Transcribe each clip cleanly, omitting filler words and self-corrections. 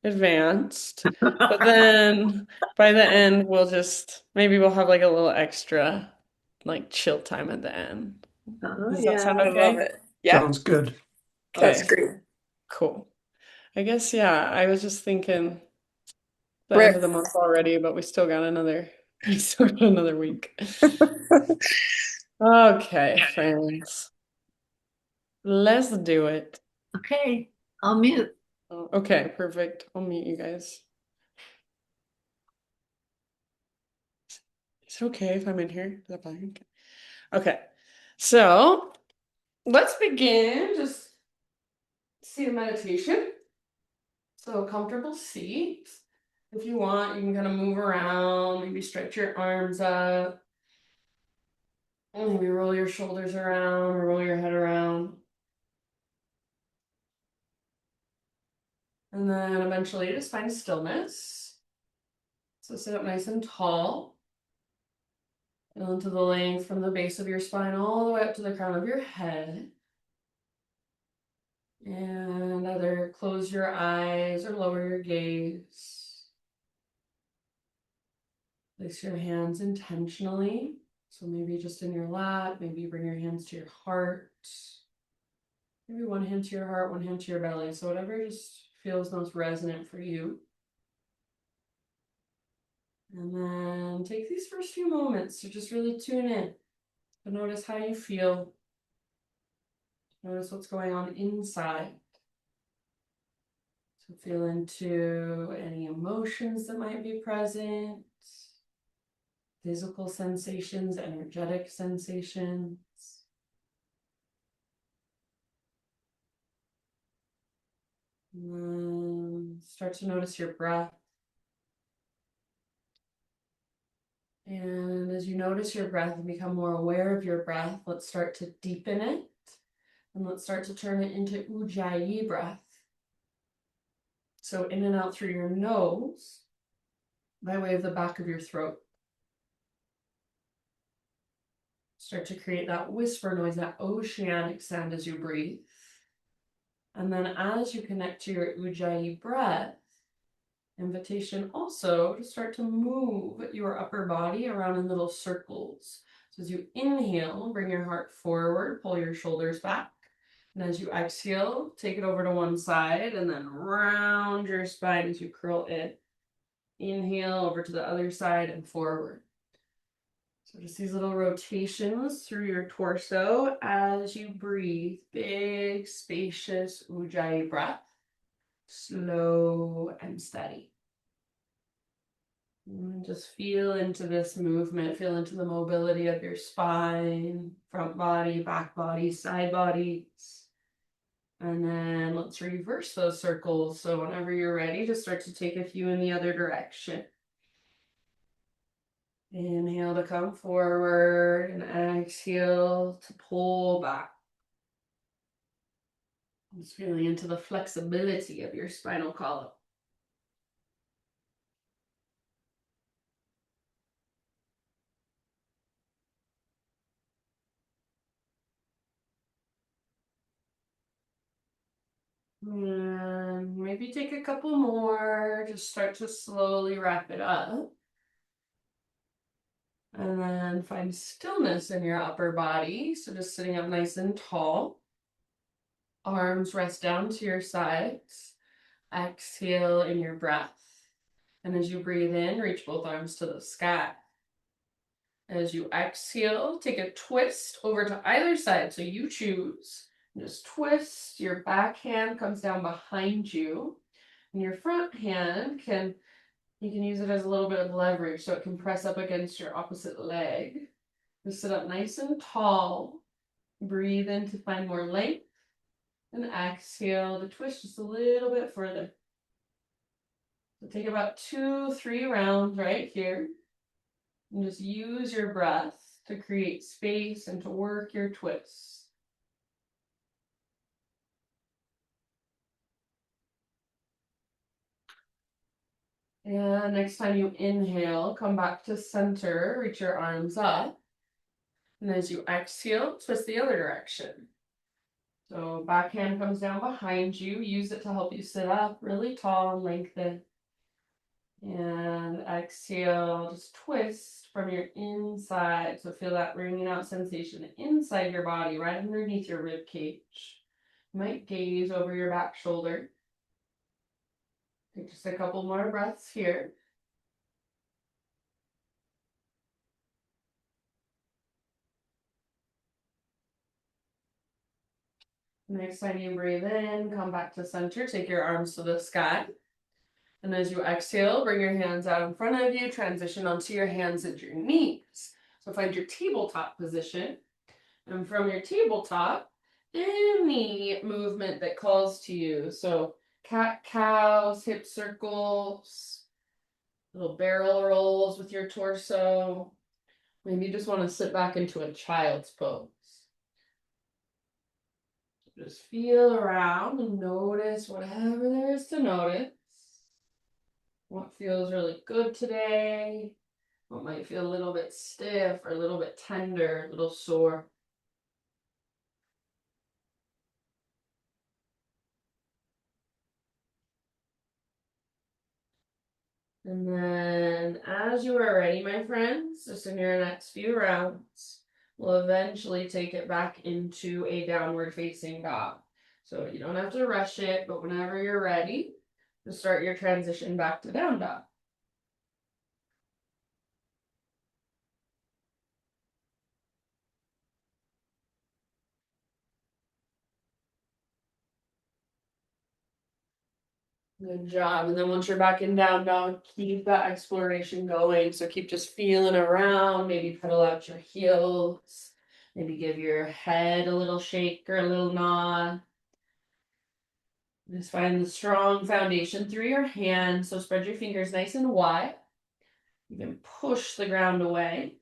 advanced, but then by the end we'll have like a little extra like chill time at the end. Oh, Does that yeah, sound I love okay? it. Yeah, Sounds good. that's Okay, great. cool. I guess yeah, I was just thinking the end Right. of the month already, but we still got another week. Okay, friends. Let's do it. Okay, I'll mute. Oh, okay, perfect. I'll meet you guys. Is it okay if I'm in here? Is that fine? Okay, so let's begin. Just seated meditation. So a comfortable seat. If you want, you can kind of move around, maybe stretch your arms up, maybe roll your shoulders around, or roll your head around. And then eventually just find stillness. So sit up nice and tall. Feel into the length from the base of your spine all the way up to the crown of your head. And either close your eyes or lower your gaze. Place your hands intentionally. So maybe just in your lap, maybe bring your hands to your heart. Maybe one hand to your heart, one hand to your belly. So whatever just feels most resonant for you. And then take these first few moments to just really tune in. To notice how you feel. Notice what's going on inside. So feel into any emotions that might be present. Physical sensations, energetic sensations. And then start to notice your breath. And as you notice your breath and become more aware of your breath, let's start to deepen it. And let's start to turn it into Ujjayi breath. So in and out through your nose by way of the back of your throat. Start to create that whisper noise, that oceanic sound as you breathe. And then as you connect to your Ujjayi breath, invitation also to start to move your upper body around in little circles. So as you inhale, bring your heart forward, pull your shoulders back. And as you exhale, take it over to one side and then round your spine as you curl in. Inhale over to the other side and forward. So just these little rotations through your torso as you breathe. Big, spacious Ujjayi breath. Slow and steady. And just feel into this movement, feel into the mobility of your spine, front body, back body, side bodies. And then let's reverse those circles. So whenever you're ready, just start to take a few in the other direction. Inhale to come forward and exhale to pull back. Just feeling into the flexibility of your spinal column. And maybe take a couple more, just start to slowly wrap it up. And then find stillness in your upper body. So just sitting up nice and tall. Arms rest down to your sides. Exhale in your breath. And as you breathe in, reach both arms to the sky. As you exhale, take a twist over to either side. So you choose. Just twist. Your back hand comes down behind you. And your front hand you can use it as a little bit of leverage so it can press up against your opposite leg. Just sit up nice and tall. Breathe in to find more length. And exhale to twist just a little bit further. So take about 2-3 rounds right here. And just use your breath to create space and to work your twists. And next time you inhale, come back to center, reach your arms up. And as you exhale, twist the other direction. So backhand comes down behind you. Use it to help you sit up really tall and lengthen. And exhale, just twist from your inside. So feel that wringing out sensation inside your body, right underneath your rib cage. You might gaze over your back shoulder. Take just a couple more breaths here. Next time you breathe in, come back to center. Take your arms to the sky. And as you exhale, bring your hands out in front of you. Transition onto your hands and your knees. So find your tabletop position. And from your tabletop, any movement that calls to you. So cat cows, hip circles, little barrel rolls with your torso. Maybe you just want to sit back into a child's pose. Just feel around and notice whatever there is to notice. What feels really good today? What might feel a little bit stiff or a little bit tender, a little sore. And then as you are ready, my friends, just in your next few rounds, we'll eventually take it back into a downward facing dog. So you don't have to rush it, but whenever you're ready, just start your transition back to down dog. Good job. And then once you're back in down dog, keep that exploration going. So keep just feeling around, maybe pedal out your heels, maybe give your head a little shake or a little nod. Just find the strong foundation through your hands. So spread your fingers nice and wide. You can push the ground away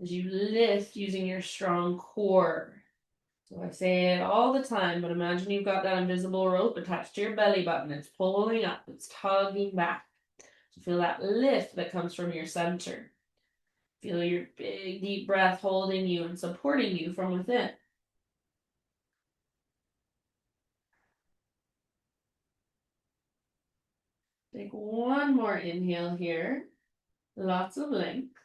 as you lift using your strong core. So I say it all the time, but imagine you've got that invisible rope attached to your belly button. It's pulling up, it's tugging back. So feel that lift that comes from your center. Feel your big, deep breath holding you and supporting you from within. Take one more inhale here. Lots of length.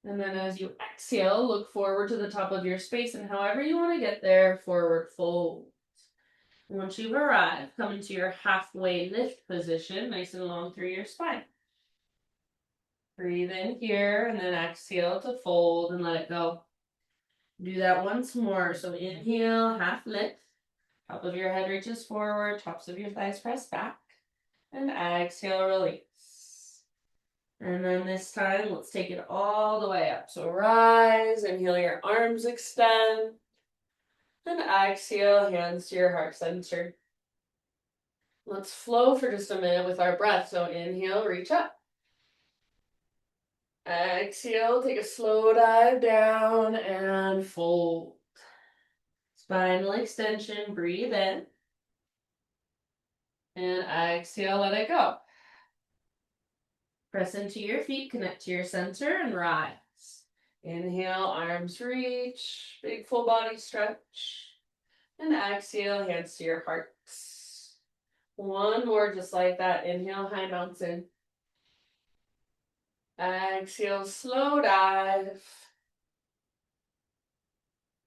And then as you exhale, look forward to the top of your space, and however you want to get there, forward fold. And once you've arrived, come into your halfway lift position, nice and long through your spine. Breathe in here, and then exhale to fold and let it go. Do that once more. So inhale, half lift. Top of your head reaches forward, tops of your thighs press back. And exhale, release. And then this time, let's take it all the way up. So rise, inhale, your arms extend. And exhale, hands to your heart center. Let's flow for just a minute with our breath. So inhale, reach up. Exhale, take a slow dive down and fold. Spinal extension, breathe in. And exhale, let it go. Press into your feet, connect to your center, and rise. Inhale, arms reach, big full body stretch. And exhale, hands to your heart. One more just like that. Inhale, high mountain. Exhale, slow dive.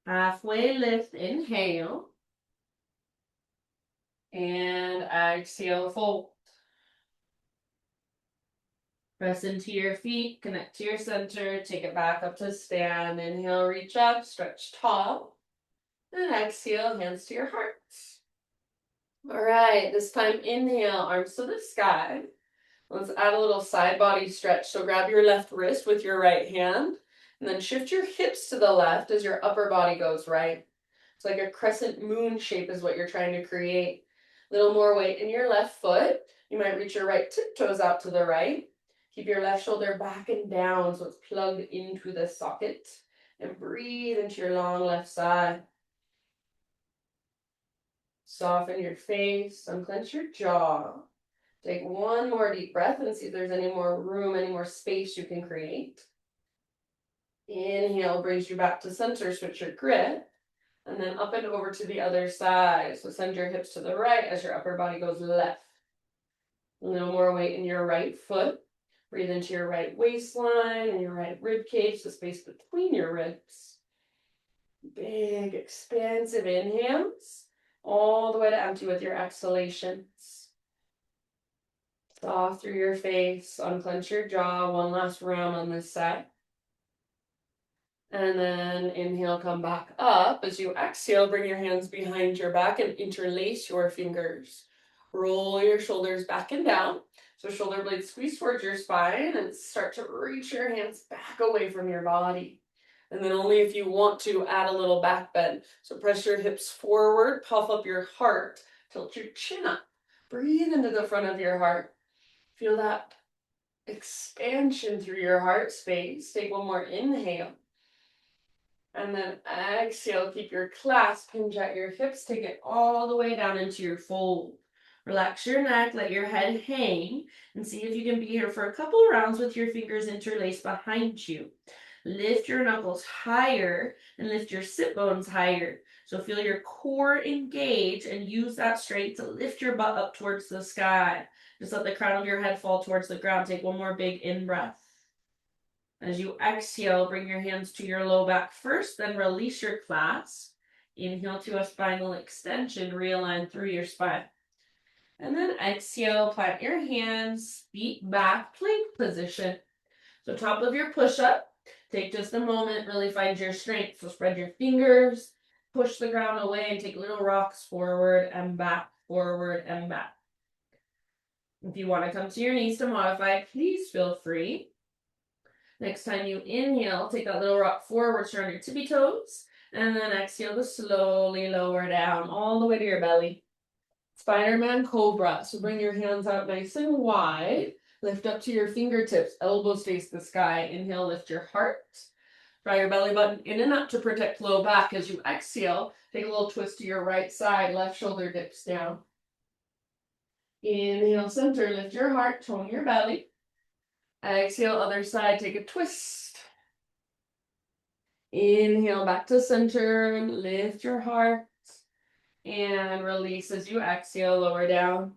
Halfway lift, inhale. And exhale, fold. Press into your feet, connect to your center, take it back up to stand. Inhale, reach up, stretch tall. And exhale, hands to your heart. All right, this time inhale, arms to the sky. Let's add a little side body stretch. So grab your left wrist with your right hand, and then shift your hips to the left as your upper body goes right. It's like a crescent moon shape is what you're trying to create. A little more weight in your left foot. You might reach your right tiptoes out to the right. Keep your left shoulder back and down so it's plugged into the socket. And breathe into your long left side. Soften your face, unclench your jaw. Take one more deep breath and see if there's any more room, any more space you can create. Inhale, brings you back to center, switch your grip. And then up and over to the other side. So send your hips to the right as your upper body goes left. A little more weight in your right foot. Breathe into your right waistline and your right rib cage, the space between your ribs. Big, expansive inhales, all the way to empty with your exhalations. Soft through your face, unclench your jaw. One last round on this side. And then inhale, come back up. As you exhale, bring your hands behind your back and interlace your fingers. Roll your shoulders back and down. So shoulder blades squeeze towards your spine and start to reach your hands back away from your body. And then only if you want to add a little back bend. So press your hips forward, puff up your heart, tilt your chin up. Breathe into the front of your heart. Feel that expansion through your heart space. Take one more inhale. And then exhale, keep your clasp, hinge at your hips, take it all the way down into your fold. Relax your neck, let your head hang, and see if you can be here for a couple rounds with your fingers interlaced behind you. Lift your knuckles higher and lift your sit bones higher. So feel your core engage and use that strength to lift your butt up towards the sky. Just let the crown of your head fall towards the ground. Take one more big in-breath. As you exhale, bring your hands to your low back first, then release your clasp. Inhale to a spinal extension, realign through your spine. And then exhale, plant your hands, feet back, plank position. So top of your push-up, take just a moment, really find your strength. So spread your fingers, push the ground away, and take little rocks forward and back, forward and back. If you want to come to your knees to modify, please feel free. Next time you inhale, take that little rock forward, turn your tippy toes, and then exhale to slowly lower down all the way to your belly. Spider-Man Cobra. So bring your hands out nice and wide. Lift up to your fingertips. Elbows face the sky. Inhale, lift your heart. Draw your belly button in and up to protect low back. As you exhale, take a little twist to your right side. Left shoulder dips down. Inhale, center. Lift your heart. Tone your belly. Exhale, other side. Take a twist. Inhale, back to center. Lift your heart. And release as you exhale, lower down.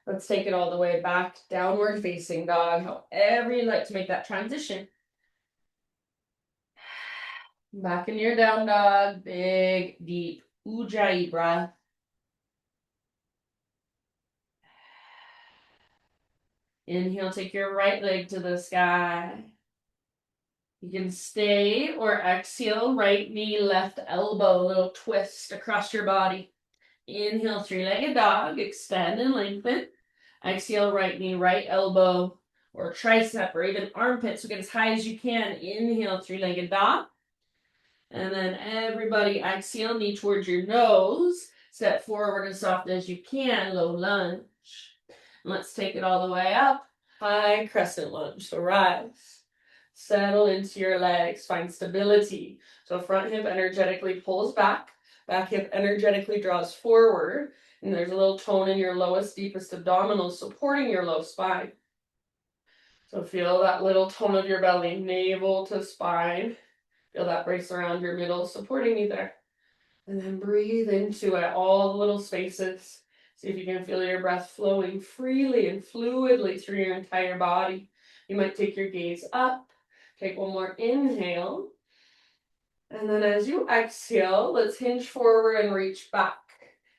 Let's take it all the way back, downward facing dog, however you like to make that transition. Back in your down dog, big, deep Ujjayi breath. Inhale, take your right leg to the sky. You can stay or exhale, right knee, left elbow, a little twist across your body. Inhale, three-legged dog, extend and lengthen. Exhale, right knee, right elbow, or tricep, or even armpit, so get as high as you can. Inhale, three-legged dog. And then everybody exhale, knee towards your nose. Step forward as soft as you can, low lunge. Let's take it all the way up. High crescent lunge, so rise. Settle into your legs, find stability. So front hip energetically pulls back hip energetically draws forward, and there's a little tone in your lowest, deepest abdominals supporting your low spine. So feel that little tone of your belly, navel to spine. Feel that brace around your middle, supporting you there. And then breathe into it, all the little spaces. See if you can feel your breath flowing freely and fluidly through your entire body. You might take your gaze up. Take one more inhale. And then as you exhale, let's hinge forward and reach back.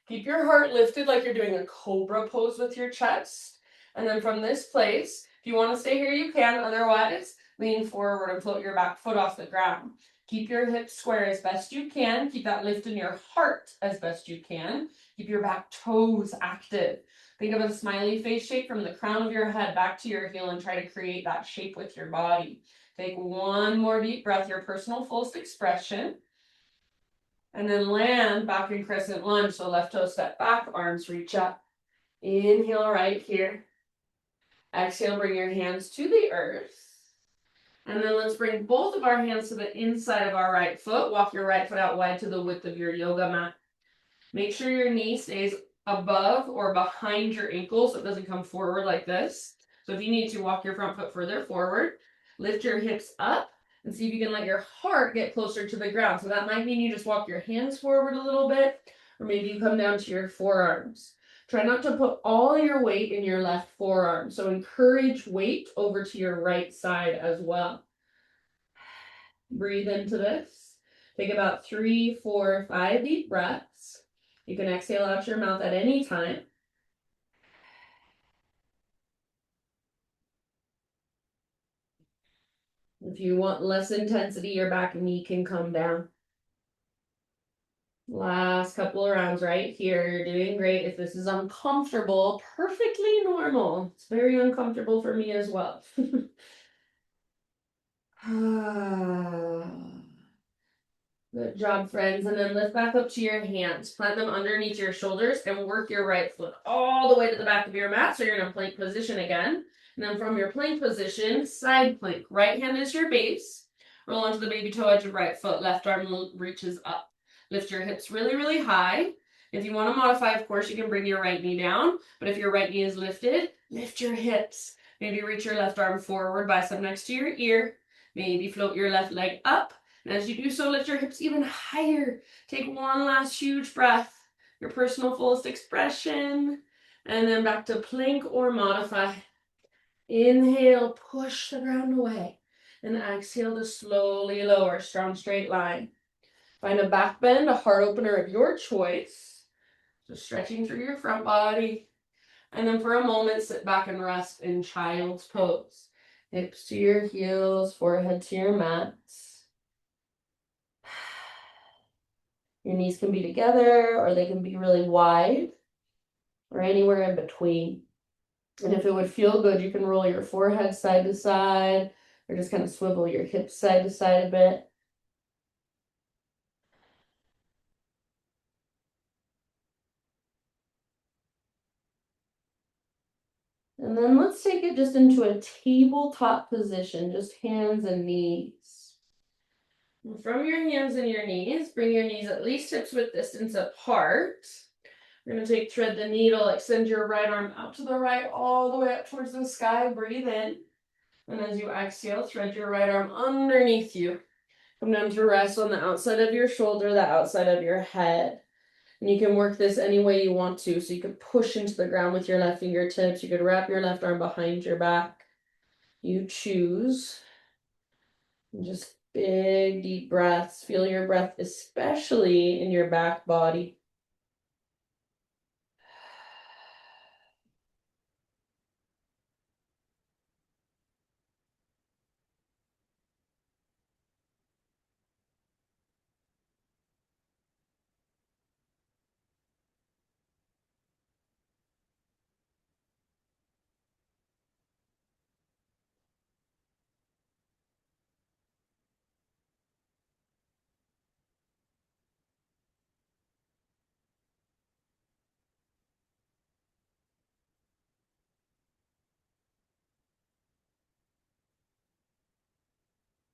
Keep your heart lifted like you're doing a cobra pose with your chest. And then from this place, if you want to stay here, you can. Otherwise, lean forward and float your back foot off the ground. Keep your hips square as best you can. Keep that lift in your heart as best you can. Keep your back toes active. Think of a smiley face shape from the crown of your head back to your heel and try to create that shape with your body. Take one more deep breath, your personal fullest expression. And then land back in crescent lunge. So left toe step back, arms reach up. Inhale right here. Exhale, bring your hands to the earth. And then let's bring both of our hands to the inside of our right foot. Walk your right foot out wide to the width of your yoga mat. Make sure your knee stays above or behind your ankle so it doesn't come forward like this. So if you need to, walk your front foot further forward. Lift your hips up. and see if you can let your heart get closer to the ground. So that might mean you just walk your hands forward a little bit, or maybe you come down to your forearms. Try not to put all your weight in your left forearm. So encourage weight over to your right side as well. Breathe into this. Take about 3, 4, 5 deep breaths. You can exhale out your mouth at any time. If you want less intensity, your back knee can come down. Last couple of rounds right here. You're doing great. If this is uncomfortable, perfectly normal. It's very uncomfortable for me as well. Good job, friends. And then lift back up to your hands. Plant them underneath your shoulders and work your right foot all the way to the back of your mat. So you're in a plank position again. And then from your plank position, side plank. Right hand is your base. Roll onto the baby toe edge of right foot. Left arm reaches up. Lift your hips really, really high. If you want to modify, of course, you can bring your right knee down. But if your right knee is lifted, lift your hips. Maybe reach your left arm forward, bicep next to your ear. Maybe float your left leg up. And as you do so, lift your hips even higher. Take one last huge breath. Your personal fullest expression. And then back to plank or modify. Inhale, push the ground away. And exhale to slowly lower. Strong straight line. Find a back bend, a heart opener of your choice. So stretching through your front body. And then for a moment, sit back and rest in child's pose. Hips to your heels, forehead to your mats. Your knees can be together, or they can be really wide, or anywhere in between. And if it would feel good, you can roll your forehead side to side, or just kind of swivel your hips side to side a bit. And then let's take it just into a tabletop position, just hands and knees. And from your hands and your knees, bring your knees at least hips-width distance apart. We're going to thread the needle, extend your right arm out to the right, all the way up towards the sky. Breathe in. And as you exhale, thread your right arm underneath you. Come down to rest on the outside of your shoulder, the outside of your head. And you can work this any way you want to. So you could push into the ground with your left fingertips. You could wrap your left arm behind your back. You choose. And just big, deep breaths. Feel your breath, especially in your back body.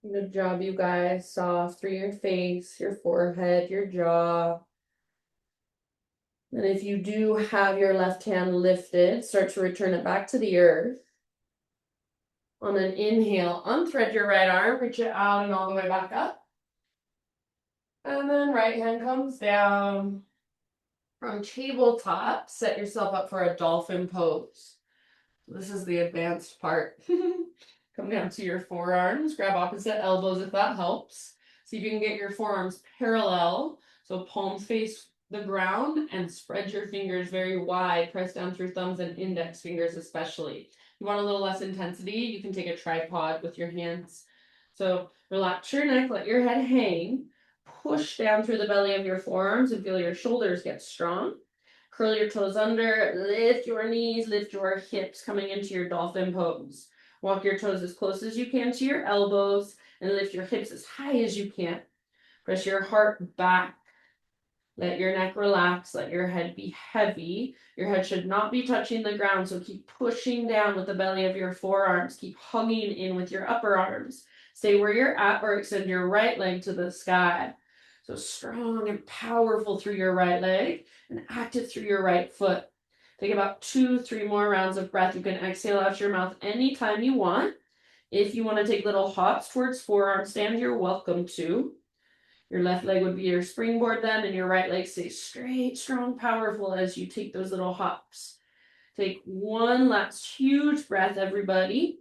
Good job, you guys. Soft through your face, your forehead, your jaw. And if you do have your left hand lifted, start to return it back to the earth. On an inhale, unthread your right arm, reach it out and all the way back up. And then right hand comes down. From tabletop, set yourself up for a dolphin pose. This is the advanced part. Come down to your forearms, grab opposite elbows if that helps. See if you can get your forearms parallel. So palms face the ground and spread your fingers very wide. Press down through thumbs and index fingers especially. If you want a little less intensity, you can take a tripod with your hands. So relax your neck, let your head hang. Push down through the belly of your forearms and feel your shoulders get strong. Curl your toes under, lift your knees, lift your hips coming into your dolphin pose. Walk your toes as close as you can to your elbows and lift your hips as high as you can. Press your heart back. Let your neck relax. Let your head be heavy. Your head should not be touching the ground, so keep pushing down with the belly of your forearms. Keep hugging in with your upper arms. Stay where you're at or extend your right leg to the sky. So strong and powerful through your right leg and active through your right foot. Take about 2-3 more rounds of breath. You can exhale out your mouth anytime you want. If you want to take little hops towards forearm stand, you're welcome to. Your left leg would be your springboard then, and your right leg stays straight, strong, powerful as you take those little hops. Take one last huge breath, everybody.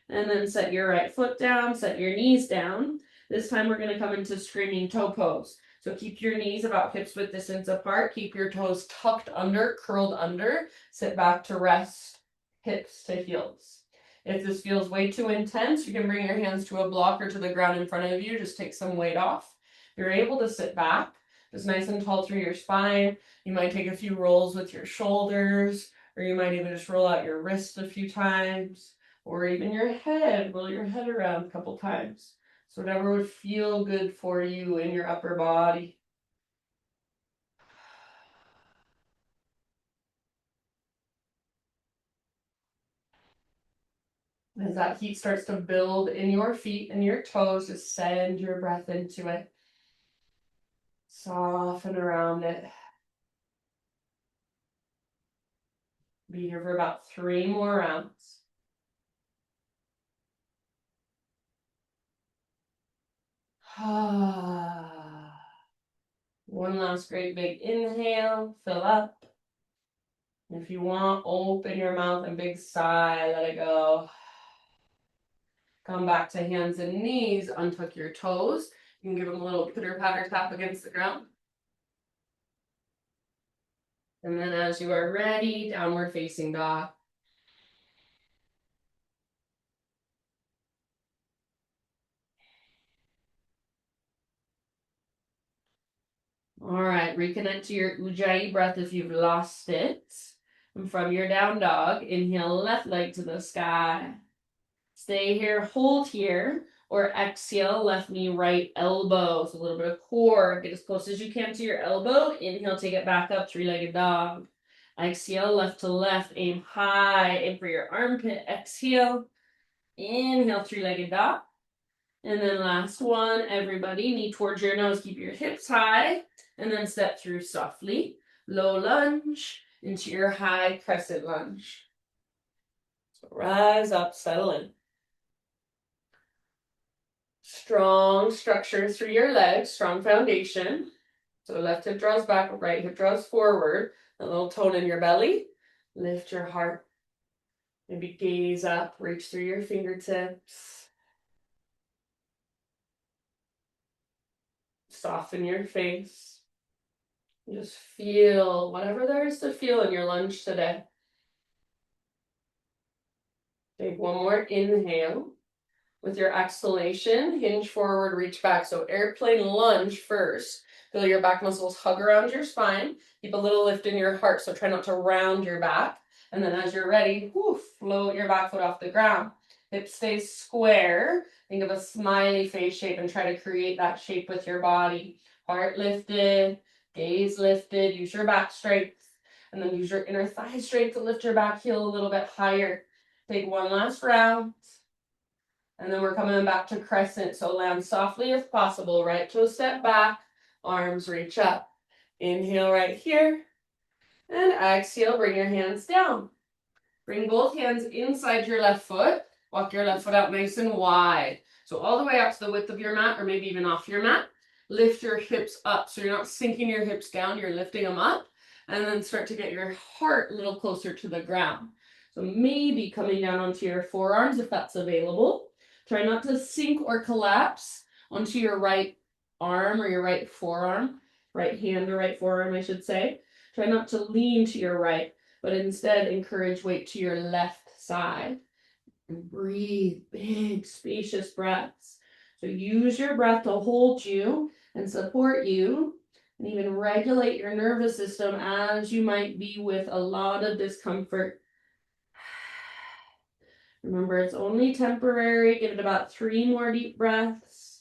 And then set your right foot down, set your knees down. This time we're going to come into screaming toe pose. So keep your knees about hips width distance apart. Keep your toes tucked under, curled under. Sit back to rest, hips to heels. If this feels way too intense, you can bring your hands to a block or to the ground in front of you. Just take some weight off. If you're able to sit back, just nice and tall through your spine. You might take a few rolls with your shoulders, or you might even just roll out your wrists a few times, or even your head, roll your head around a couple times. So whatever would feel good for you in your upper body. As that heat starts to build in your feet and your toes, just send your breath into it. Soften around it. Be here for about 3 more rounds. One last great big inhale, fill up. If you want, open your mouth and big sigh, let it go. Come back to hands and knees, untuck your toes. You can give them a little pitter-patter tap against the ground. And then as you are ready, downward facing dog. All right, reconnect to your Ujjayi breath if you've lost it. And from your down dog, inhale left leg to the sky. Stay here, hold here, or exhale, left knee, right elbow. So a little bit of core. Get as close as you can to your elbow. Inhale, take it back up, three-legged dog. Exhale, left to left, aim high. Aim for your armpit. Exhale. Inhale, three-legged dog. And then last one, everybody, knee towards your nose. Keep your hips high. And then step through softly. Low lunge into your high crescent lunge. So rise up, settle in. Strong structure through your legs, strong foundation. So left hip draws back, right hip draws forward. A little tone in your belly. Lift your heart. Maybe gaze up, reach through your fingertips. Soften your face. Just feel whatever there is to feel in your lunge today. Take one more inhale. With your exhalation, hinge forward, reach back. So airplane lunge first. Feel your back muscles hug around your spine. Keep a little lift in your heart, so try not to round your back. And then as you're ready, float your back foot off the ground. Hip stays square. Think of a smiley face shape and try to create that shape with your body. Heart lifted, gaze lifted. Use your back strength. And then use your inner thigh strength to lift your back heel a little bit higher. Take one last round. And then we're coming back to crescent. So land softly if possible. Right toe step back. Arms reach up. Inhale right here. And exhale, bring your hands down. Bring both hands inside your left foot. Walk your left foot out nice and wide. So all the way out to the width of your mat, or maybe even off your mat. Lift your hips up. So you're not sinking your hips down, you're lifting them up. And then start to get your heart a little closer to the ground. So maybe coming down onto your forearms if that's available. Try not to sink or collapse onto your right arm or your right forearm, right hand or right forearm, I should say. Try not to lean to your right, but instead encourage weight to your left side. And breathe big, spacious breaths. So use your breath to hold you and support you, and even regulate your nervous system as you might be with a lot of discomfort. Remember, it's only temporary. Give it about 3 more deep breaths.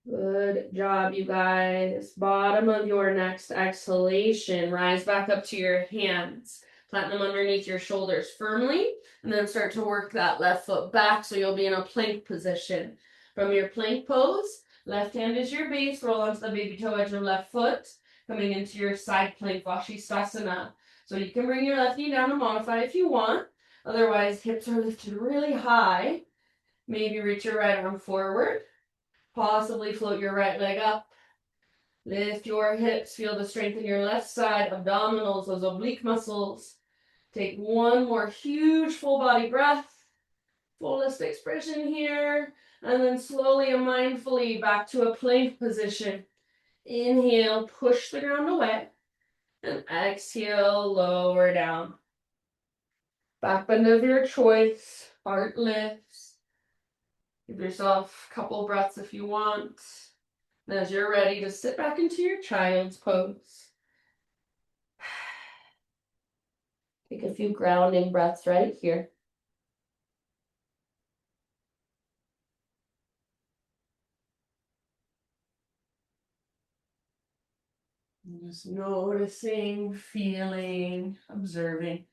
Good job, you guys. Bottom of your next exhalation. Rise back up to your hands. Plant them underneath your shoulders firmly, and then start to work that left foot back so you'll be in a plank position. From your plank pose, left hand is your base, roll onto the baby toe edge of left foot, coming into your side plank, Vashisthasana. So you can bring your left knee down to modify if you want. Otherwise, hips are lifted really high. Maybe reach your right arm forward. Possibly float your right leg up. Lift your hips, feel the strength in your left side, abdominals, those oblique muscles. Take one more huge full body breath. Fullest expression here. And then slowly and mindfully back to a plank position. Inhale, push the ground away. And exhale, lower down. Back bend of your choice. Heart lifts. Give yourself a couple breaths if you want. And as you're ready, just sit back into your child's pose. Take a few grounding breaths right here. Just noticing, feeling, observing.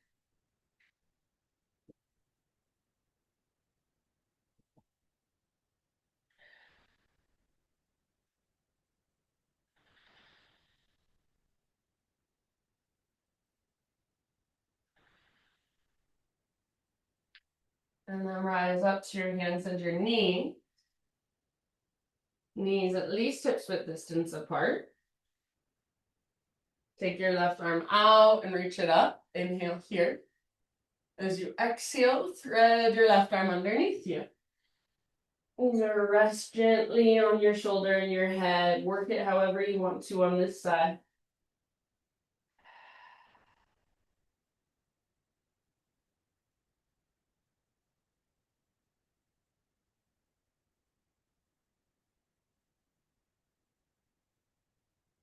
And then rise up to your hands and your knee. Knees at least hips width distance apart. Take your left arm out and reach it up. Inhale here. As you exhale, thread your left arm underneath you. Rest gently on your shoulder and your head. Work it however you want to on this side.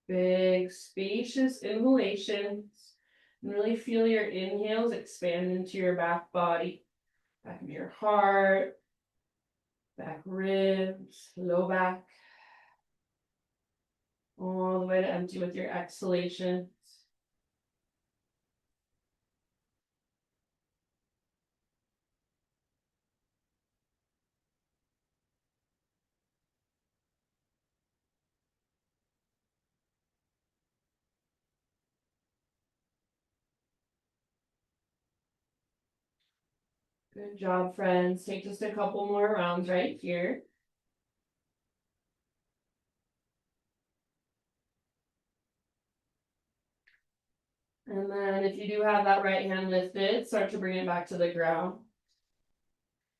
Big, spacious inhalations. And really feel your inhales expand into your back body, back of your heart, back ribs, low back. All the way to empty with your exhalations. Good job, friends. Take just a couple more rounds right here. And then if you do have that right hand lifted, start to bring it back to the ground.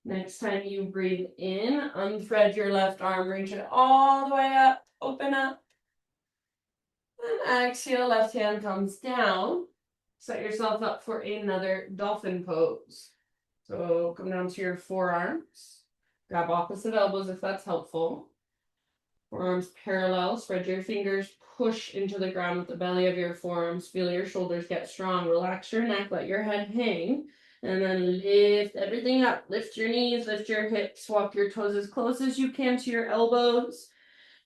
Next time you breathe in, unthread your left arm, reach it all the way up, open up. And exhale, left hand comes down. Set yourself up for another dolphin pose. So come down to your forearms. Grab opposite elbows if that's helpful. Forearms parallel, spread your fingers, push into the ground with the belly of your forearms. Feel your shoulders get strong. Relax your neck, let your head hang. And then lift everything up. Lift your knees, lift your hips, walk your toes as close as you can to your elbows.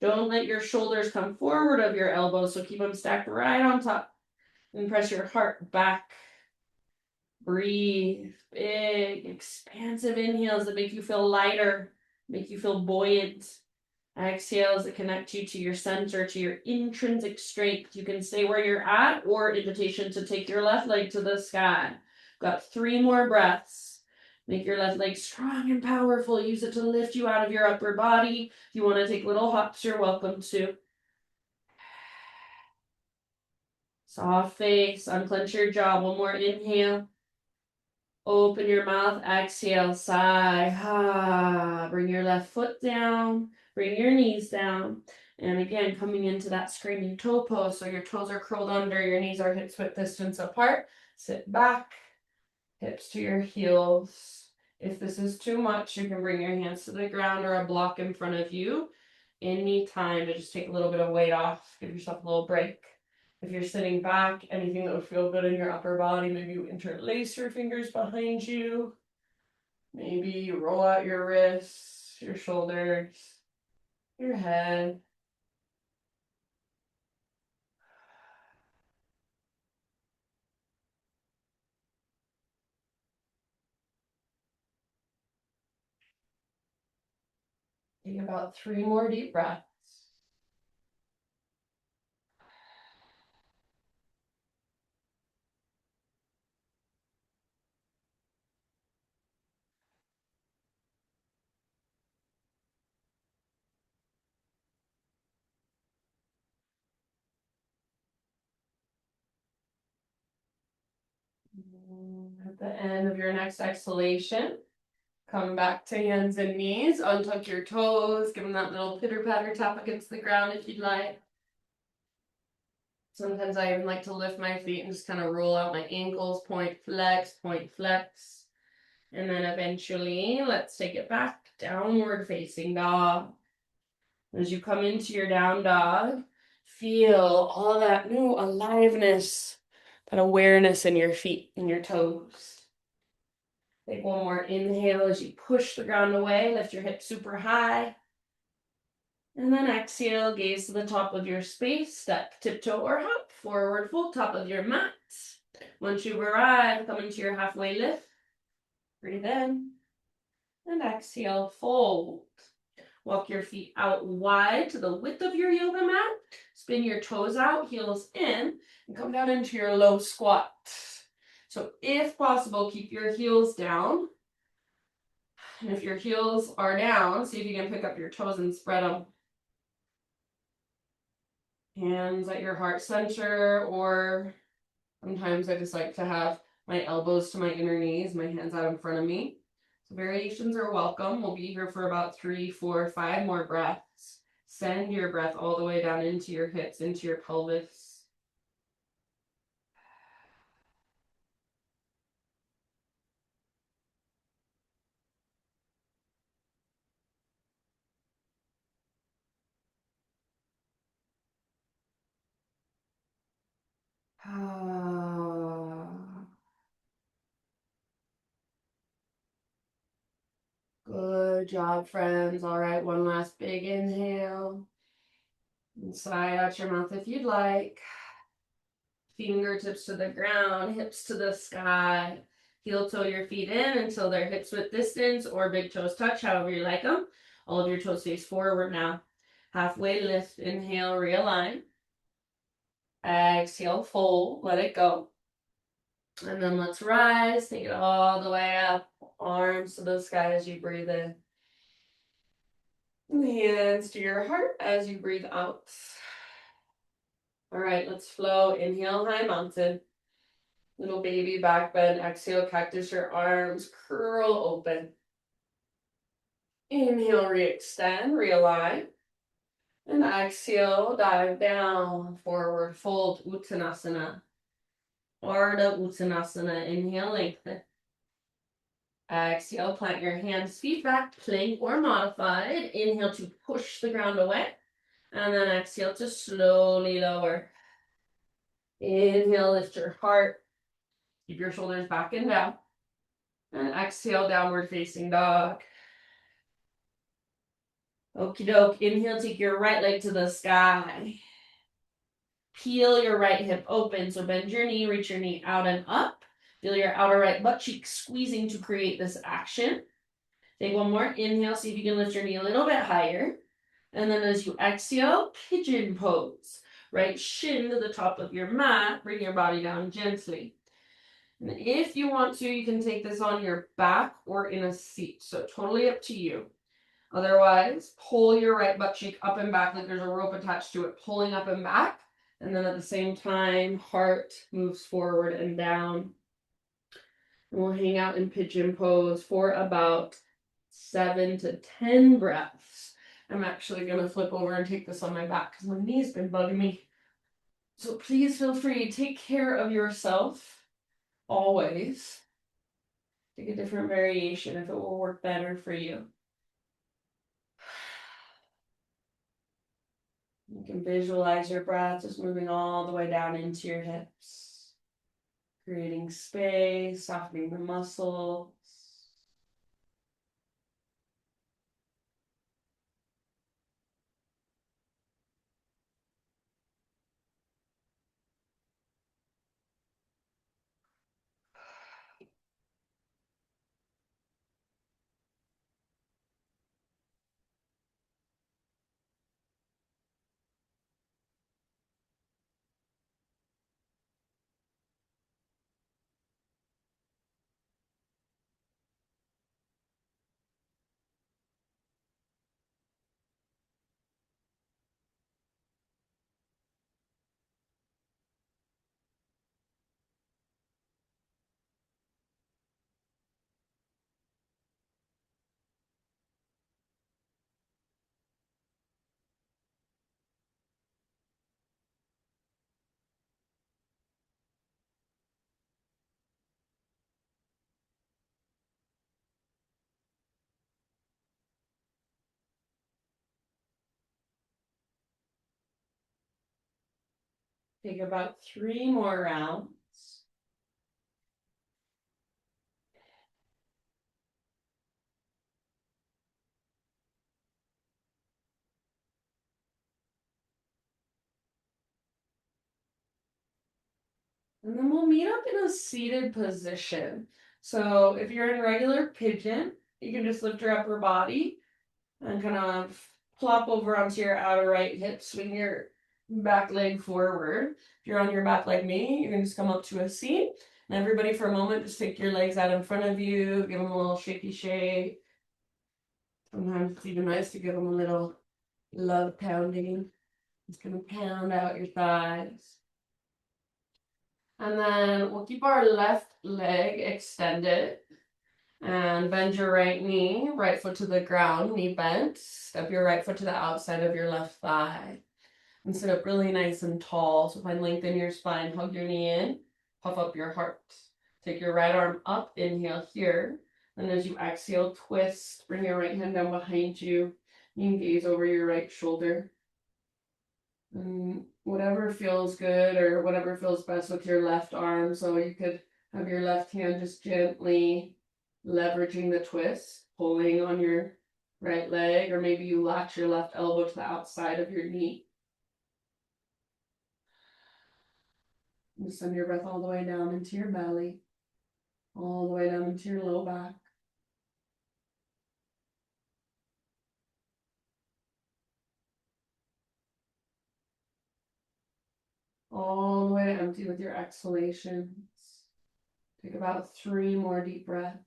Don't let your shoulders come forward of your elbows, so keep them stacked right on top. And press your heart back. Breathe. Big, expansive inhales that make you feel lighter, make you feel buoyant. Exhales that connect you to your center, to your intrinsic strength. You can stay where you're at, or invitation to take your left leg to the sky. Got 3 more breaths. Make your left leg strong and powerful. Use it to lift you out of your upper body. If you want to take little hops, you're welcome to. Soft face, unclench your jaw. One more inhale. Open your mouth, exhale, sigh. Ha. Bring your left foot down. Bring your knees down. And again, coming into that screaming toe pose. So your toes are curled under, your knees are hips width distance apart. Sit back, hips to your heels. If this is too much, you can bring your hands to the ground or a block in front of you. Any time to just take a little bit of weight off. Give yourself a little break. If you're sitting back, anything that would feel good in your upper body, maybe you interlace your fingers behind you. Maybe you roll out your wrists, your shoulders, your head. Take about 3 more deep breaths. At the end of your next exhalation, come back to hands and knees, untuck your toes, give them that little pitter patter tap against the ground if you'd like. Sometimes I even like to lift my feet and just kind of roll out my ankles, point, flex, point, flex. And then eventually, let's take it back, downward facing dog. As you come into your down dog, feel all that new aliveness, that awareness in your feet and your toes. Take one more inhale as you push the ground away, lift your hips super high. And then exhale, gaze to the top of your space, step, tiptoe, or hop, forward fold, top of your mat. Once you've arrived, come into your halfway lift. Breathe in. And exhale, fold. Walk your feet out wide to the width of your yoga mat. Spin your toes out, heels in, and come down into your low squat. So if possible, keep your heels down. And if your heels are down, see if you can pick up your toes and spread them. Hands at your heart center, or sometimes I just like to have my elbows to my inner knees, my hands out in front of me. So variations are welcome. We'll be here for about 3, 4, 5 more breaths. Send your breath all the way down into your hips, into your pelvis. Good job, friends. All right, one last big inhale. Inside out your mouth if you'd like. Fingertips to the ground, hips to the sky. Heel toe your feet in until they're hips width distance or big toes touch, however you like them. All of your toes face forward now. Halfway lift, inhale, realign. Exhale, fold, let it go. And then let's rise, take it all the way up. Arms to the sky as you breathe in. And hands to your heart as you breathe out. All right, let's flow. Inhale, high mountain. Little baby back bend. Exhale, cactus your arms. Curl open. Inhale, re-extend, realign. And exhale, dive down. Forward fold, Uttanasana. Ardha Uttanasana. Inhale, lengthen. Exhale, plant your hands, feet back, plank or modified. Inhale to push the ground away. And then exhale to slowly lower. Inhale, lift your heart. Keep your shoulders back and down. And exhale, downward facing dog. Okie doke. Inhale, take your right leg to the sky. Peel your right hip open. So bend your knee, reach your knee out and up. Feel your outer right butt cheek squeezing to create this action. Take one more inhale. See if you can lift your knee a little bit higher. And then as you exhale, pigeon pose. Right shin to the top of your mat. Bring your body down gently. And if you want to, you can take this on your back or in a seat. So totally up to you. Otherwise, pull your right butt cheek up and back like there's a rope attached to it, pulling up and back. And then at the same time, heart moves forward and down. And we'll hang out in pigeon pose for about 7 to 10 breaths. I'm actually going to flip over and take this on my back because my knee's been bugging me. So please feel free, take care of yourself, always. Take a different variation if it will work better for you. You can visualize your breath just moving all the way down into your hips, creating space, softening the muscles. Take about 3 more rounds. And then we'll meet up in a seated position. So if you're in regular pigeon, you can just lift your upper body and kind of plop over onto your outer right hip, swing your back leg forward. If you're on your back like me, you can just come up to a seat. And everybody for a moment, just take your legs out in front of you, give them a little shaky shake. Sometimes it's even nice to give them a little love pounding. Just gonna pound out your thighs. And then we'll keep our left leg extended and bend your right knee, right foot to the ground, knee bent. Step your right foot to the outside of your left thigh. And sit up really nice and tall. So find length in your spine, hug your knee in, puff up your heart. Take your right arm up, inhale here. And as you exhale, twist, bring your right hand down behind you. You can gaze over your right shoulder. And whatever feels good or whatever feels best with your left arm. So you could have your left hand just gently leveraging the twist, pulling on your right leg, or maybe you latch your left elbow to the outside of your knee. And send your breath all the way down into your belly, all the way down into your low back. All the way to empty with your exhalations. Take about 3 more deep breaths.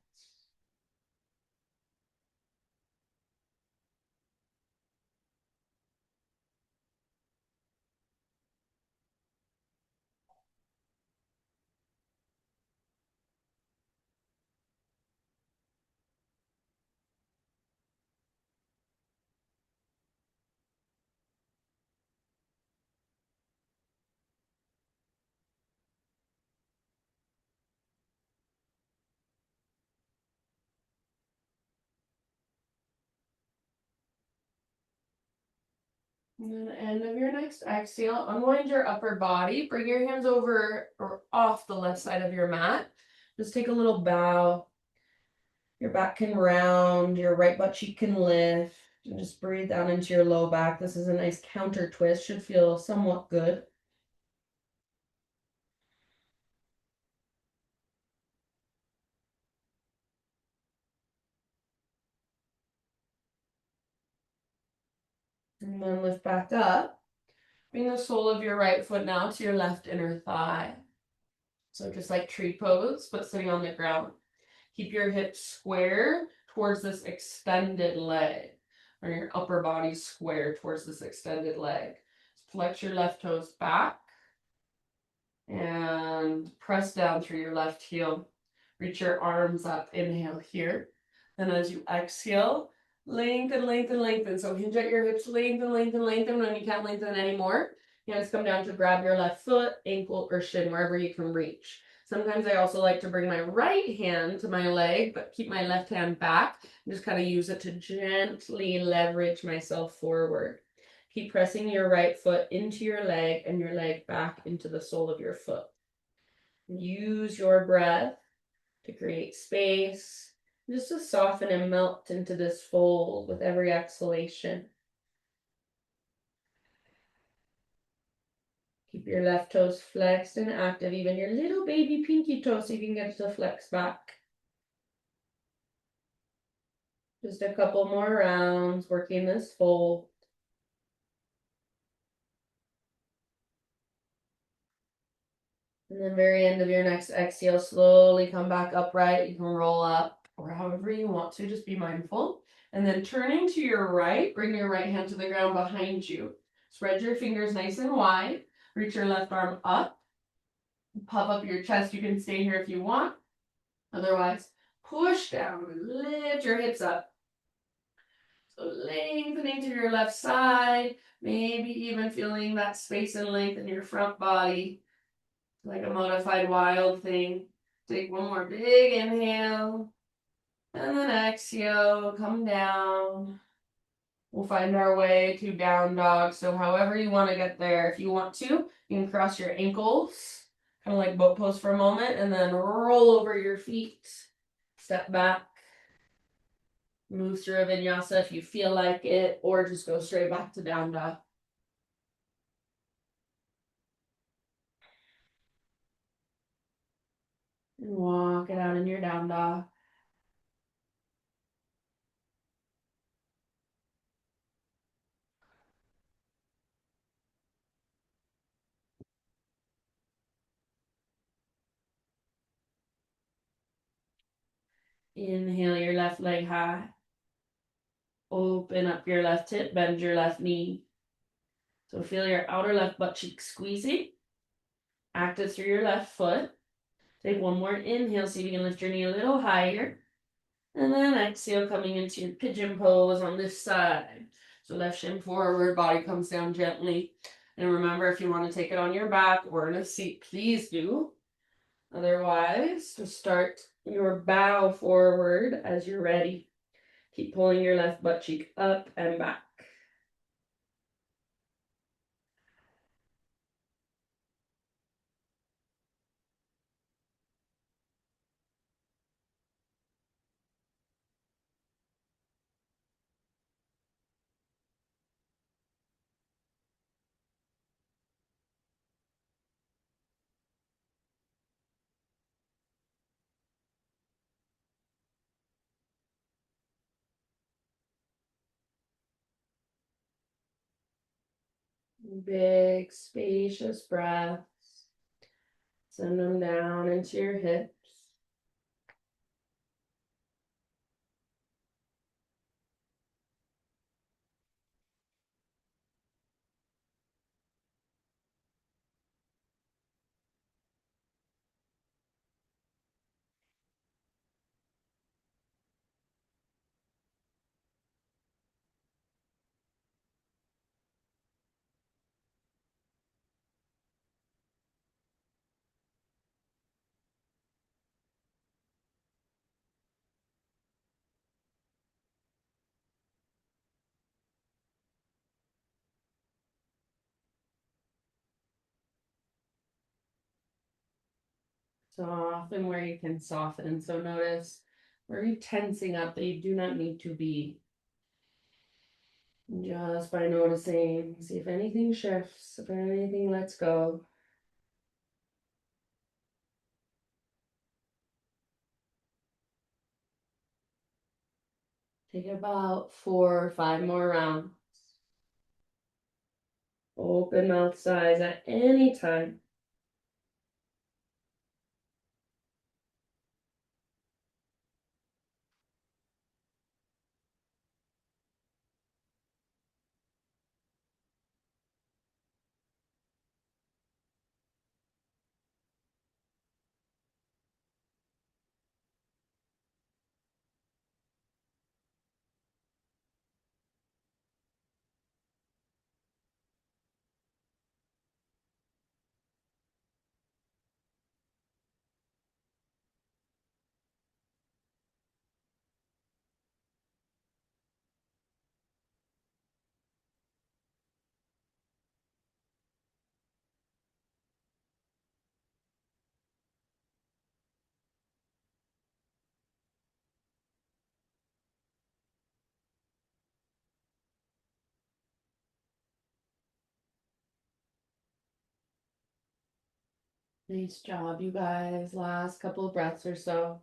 And then end of your next exhale, unwind your upper body. Bring your hands over or off the left side of your mat. Just take a little bow. Your back can round, your right butt cheek can lift. And just breathe down into your low back. This is a nice counter twist. Should feel somewhat good. And then lift back up. Bring the sole of your right foot now to your left inner thigh. So just like tree pose, but sitting on the ground. Keep your hips square towards this extended leg, or your upper body square towards this extended leg. Flex your left toes back and press down through your left heel. Reach your arms up, inhale here. Then as you exhale, lengthen, lengthen, lengthen. So hinge at your hips, lengthen, lengthen, lengthen. When you can't lengthen anymore, hands come down to grab your left foot, ankle, or shin, wherever you can reach. Sometimes I also like to bring my right hand to my leg, but keep my left hand back. And just kind of use it to gently leverage myself forward. Keep pressing your right foot into your leg and your leg back into the sole of your foot. Use your breath to create space, just to soften and melt into this fold with every exhalation. Keep your left toes flexed and active, even your little baby pinky toe, so you can get to flex back. Just a couple more rounds working this fold. And then very end of your next exhale, slowly come back upright. You can roll up or however you want to, just be mindful. And then turning to your right, bring your right hand to the ground behind you. Spread your fingers nice and wide. Reach your left arm up. Puff up your chest. You can stay here if you want. Otherwise, push down. Lift your hips up. So lengthening to your left side. Maybe even feeling that space and length in your front body. Like a modified wild thing. Take one more big inhale. And then exhale. Come down. We'll find our way to down dog. So however you want to get there. If you want to, you can cross your ankles, kind of like boat pose for a moment, and then roll over your feet. Step back. Move through a vinyasa if you feel like it, or just go straight back to down dog. And walk it out in your down dog. Inhale your left leg high. Open up your left hip, bend your left knee. So feel your outer left butt cheek squeezing. Act it through your left foot. Take one more inhale, see if you can lift your knee a little higher. And then exhale, coming into your pigeon pose on this side. So left shin forward, body comes down gently. And remember, if you want to take it on your back or in a seat, please do. Otherwise, just start your bow forward as you're ready. Keep pulling your left butt cheek up and back. Big, spacious breaths. Send them down into your hips. Soften where you can soften. So notice where you're tensing up that you do not need to be. Just by noticing, see if anything shifts, if anything lets go. Take about 4 or 5 more rounds. Open mouth size at any time. Nice job, you guys. Last couple of breaths or so.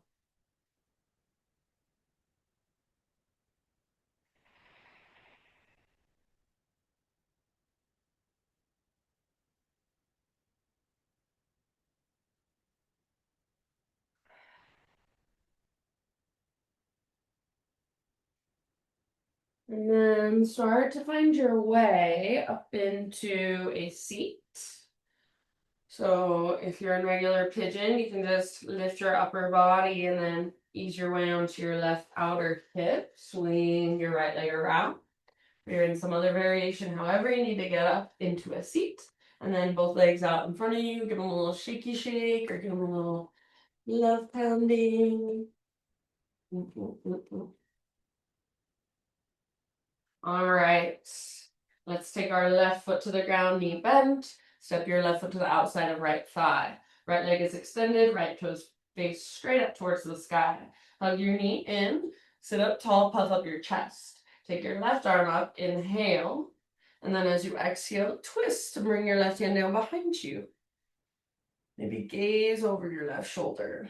And then start to find your way up into a seat. So if you're in regular pigeon, you can just lift your upper body and then ease your way onto your left outer hip. Swing your right leg around. If you're in some other variation, however, you need to get up into a seat. And then both legs out in front of you. Give them a little shaky shake or give them a little love pounding. All right. Let's take our left foot to the ground, knee bent. Step your left foot to the outside of right thigh. Right leg is extended, right toes face straight up towards the sky. Hug your knee in. Sit up tall, puff up your chest. Take your left arm up, inhale. And then as you exhale, twist and bring your left hand down behind you. Maybe gaze over your left shoulder.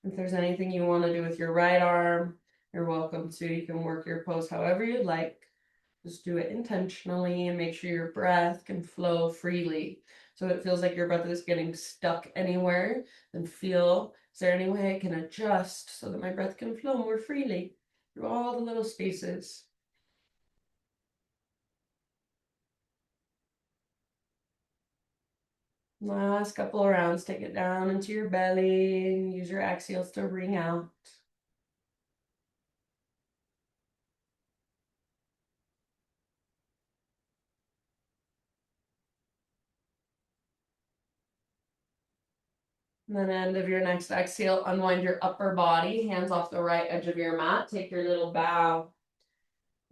If there's anything you want to do with your right arm, you're welcome to. You can work your pose however you'd like. Just do it intentionally and make sure your breath can flow freely. So it feels like your breath is getting stuck anywhere, then feel, is there any way I can adjust so that my breath can flow more freely through all the little spaces? Last couple of rounds, take it down into your belly and use your exhales to ring out. And then end of your next exhale, unwind your upper body, hands off the right edge of your mat. Take your little bow,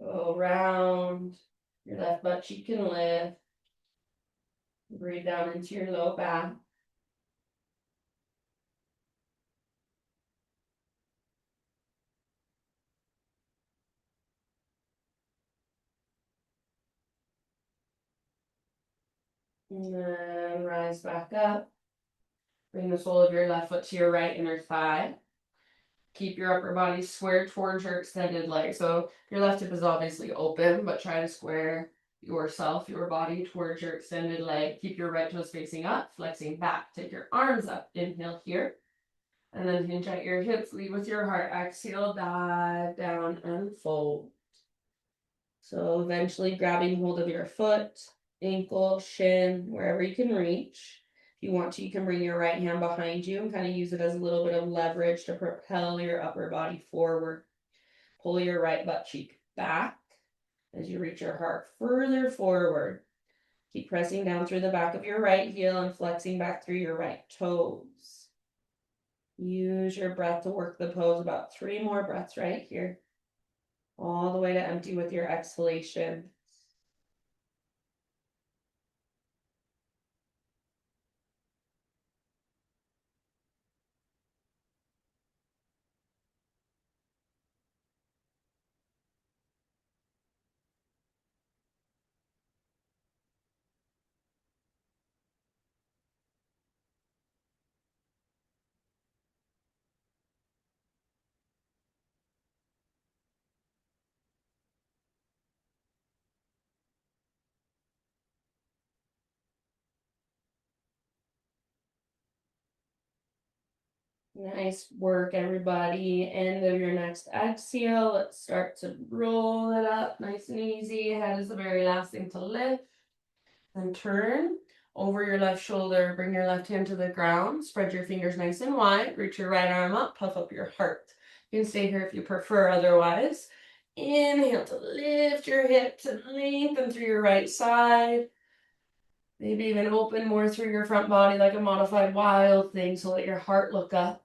go around, your left butt cheek can lift. Breathe down into your low back. And then rise back up. Bring the sole of your left foot to your right inner thigh. Keep your upper body square towards your extended leg. So your left hip is obviously open, but try to square yourself, your body towards your extended leg. Keep your right toes facing up, flexing back. Take your arms up. Inhale here. And then hinge at your hips. Lead with your heart. Exhale, dive down and fold. So eventually grabbing hold of your foot, ankle, shin, wherever you can reach. If you want to, you can bring your right hand behind you and kind of use it as a little bit of leverage to propel your upper body forward. Pull your right butt cheek back as you reach your heart further forward. Keep pressing down through the back of your right heel and flexing back through your right toes. Use your breath to work the pose. About 3 more breaths right here. All the way to empty with your exhalation. Nice work, everybody. End of your next exhale. Let's start to roll it up nice and easy. Head is the very last thing to lift. Then turn over your left shoulder. Bring your left hand to the ground. Spread your fingers nice and wide. Reach your right arm up. Puff up your heart. You can stay here if you prefer otherwise. Inhale to lift your hips and lengthen through your right side. Maybe even open more through your front body like a modified wild thing so let your heart look up.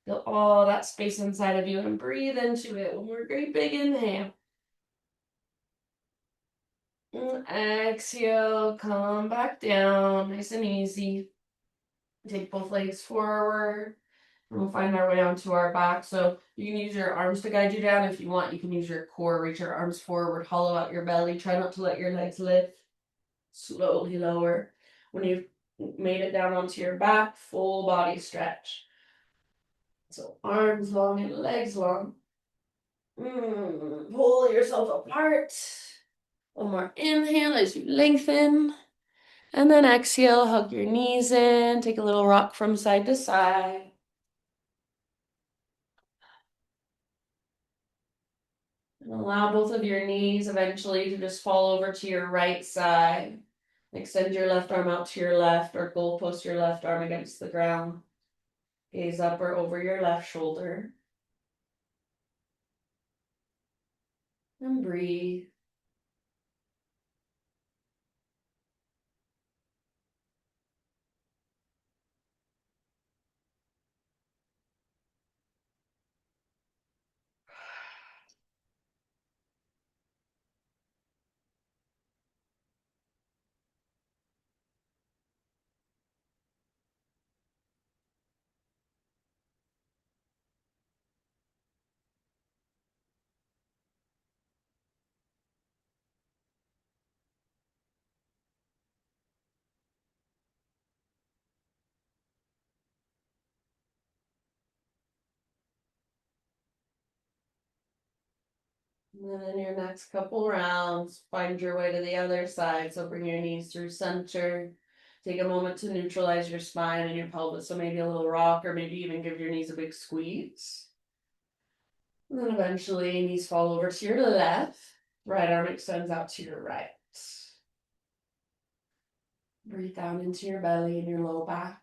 Feel all that space inside of you and breathe into it. One more great big inhale. And exhale, come back down, nice and easy. Take both legs forward. And we'll find our way onto our back. So you can use your arms to guide you down. If you want, you can use your core. Reach your arms forward, hollow out your belly. Try not to let your legs lift. Slowly lower. When you've made it down onto your back, full body stretch. So arms long and legs long. Pull yourself apart. One more inhale as you lengthen. And then exhale, hug your knees in. Take a little rock from side to side. And allow both of your knees eventually to just fall over to your right side. Extend your left arm out to your left or goalpost your left arm against the ground. Gaze up or over your left shoulder. And breathe. And then in your next couple rounds, find your way to the other side. So bring your knees through center. Take a moment to neutralize your spine and your pelvis. So maybe a little rock, or maybe even give your knees a big squeeze. And then eventually knees fall over to your left. Right arm extends out to your right. Breathe down into your belly and your low back.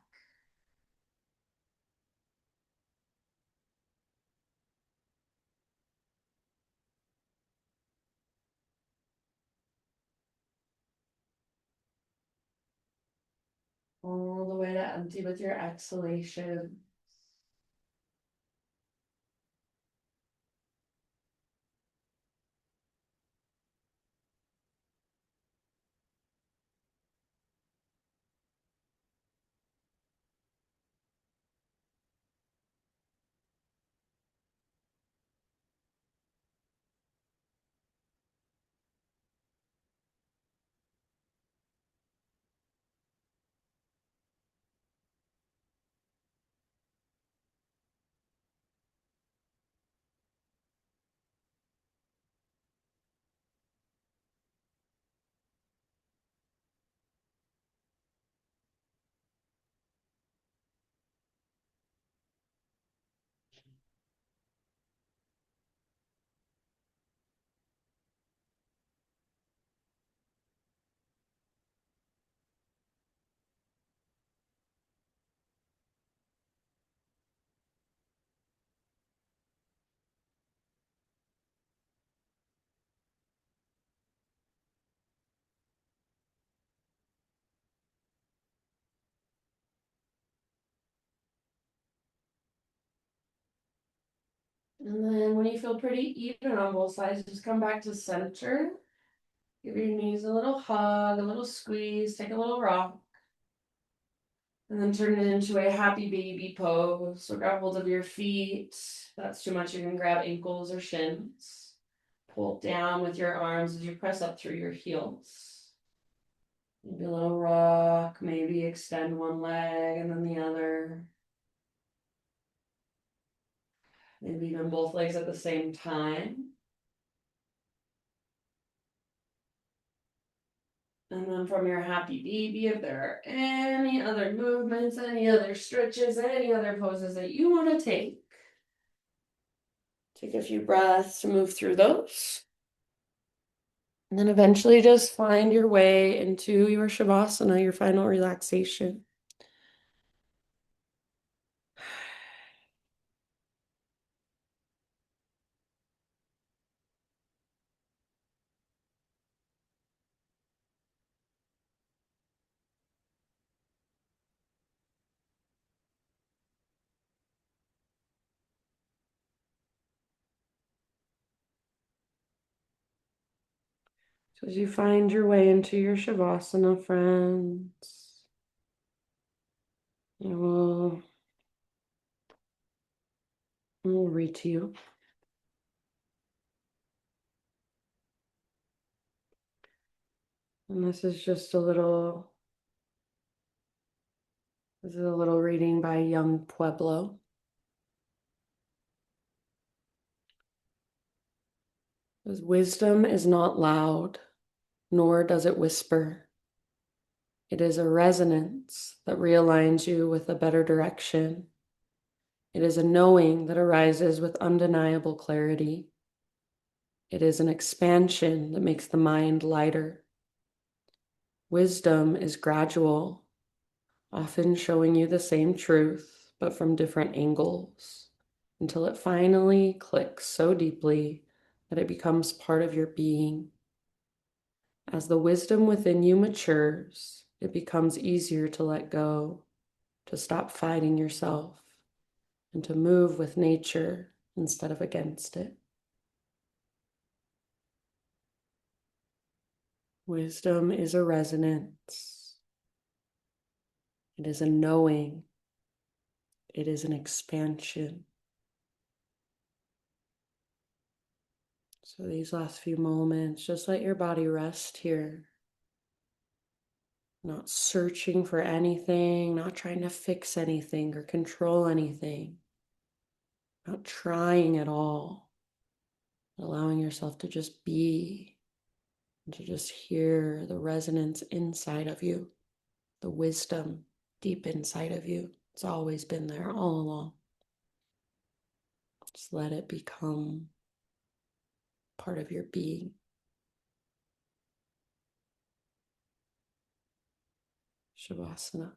All the way to empty with your exhalation. And then when you feel pretty even on both sides, just come back to center. Give your knees a little hug, a little squeeze, take a little rock. And then turn it into a happy baby pose. So grab hold of your feet. If that's too much, you can grab ankles or shins. Pull down with your arms as you press up through your heels. Maybe a little rock, maybe extend one leg and then the other. Maybe even both legs at the same time. And then from your happy baby, if there are any other movements, any other stretches, any other poses that you want to take a few breaths to move through those. And then eventually just find your way into your Shavasana, your final relaxation. So as you find your way into your Shavasana, friends, I will read to you. And this is a little reading by Young Pueblo. It says, wisdom is not loud, nor does it whisper. It is a resonance that realigns you with a better direction. It is a knowing that arises with undeniable clarity. It is an expansion that makes the mind lighter. Wisdom is gradual, often showing you the same truth, but from different angles, until it finally clicks so deeply that it becomes part of your being. As the wisdom within you matures, it becomes easier to let go, to stop fighting yourself, and to move with nature instead of against it. Wisdom is a resonance. It is a knowing. It is an expansion. So these last few moments, just let your body rest here. Not searching for anything, not trying to fix anything or control anything. Not trying at all. allowing yourself to just be, and to just hear the resonance inside of you, the wisdom deep inside of you. It's always been there all along. Just let it become part of your being. Shavasana.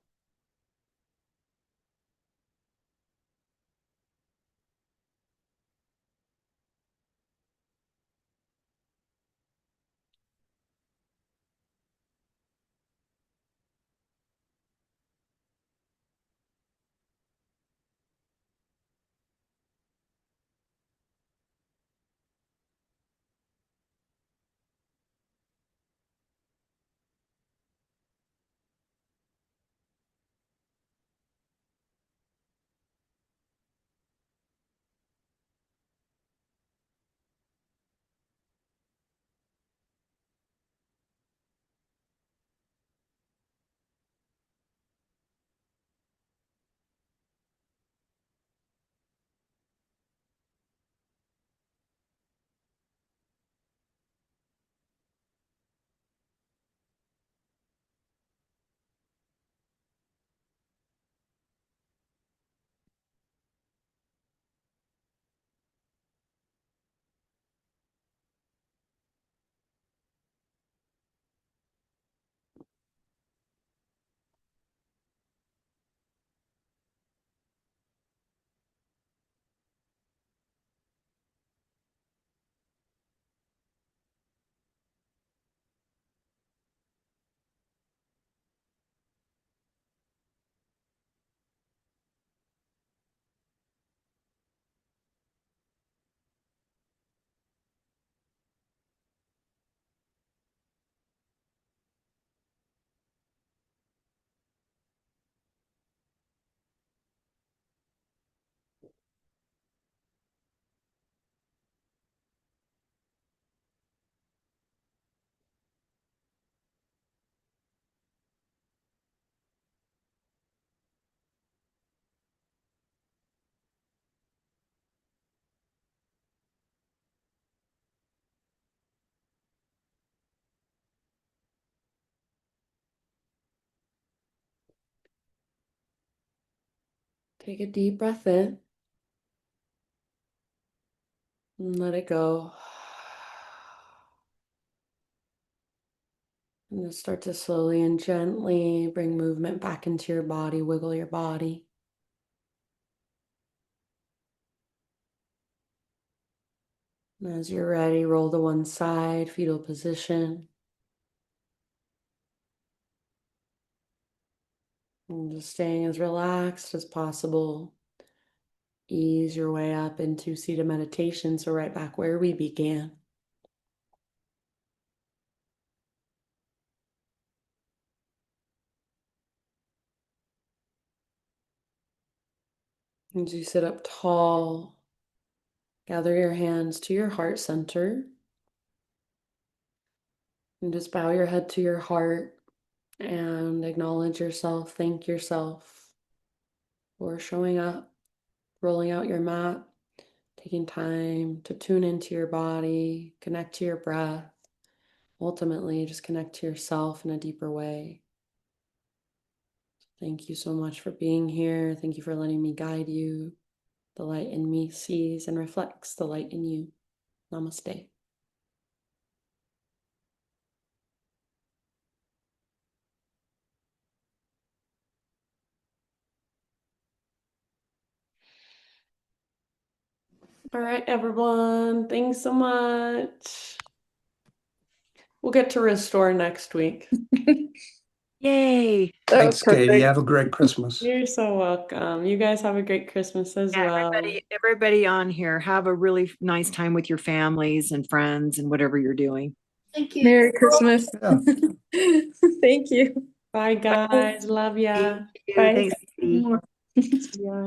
Take a deep breath in and let it go. And just start to slowly and gently bring movement back into your body, wiggle your body. And as you're ready, roll to one side, fetal position. And just staying as relaxed as possible. Ease your way up into seated meditation. So right back where we began. As you sit up tall, gather your hands to your heart center. And just bow your head to your heart and acknowledge yourself. Thank yourself for showing up, rolling out your mat, taking time to tune into your body, connect to your breath, ultimately just connect to yourself in a deeper way. Thank you so much for being here. Thank you for letting me guide you. The light in me sees and reflects the light in you. Namaste. All right, everyone. Thanks so much. We'll get to restore next week. Yay. That was Thanks, Katie. perfect. Have a great Christmas. You're so welcome. You guys have a great Christmas as well. Everybody on here, have a really nice time with your families and friends and whatever you're doing. Thank you. Merry Christmas. Yeah. Thank you. Bye, guys. Love ya. Bye. Thanks. Katie. Yeah.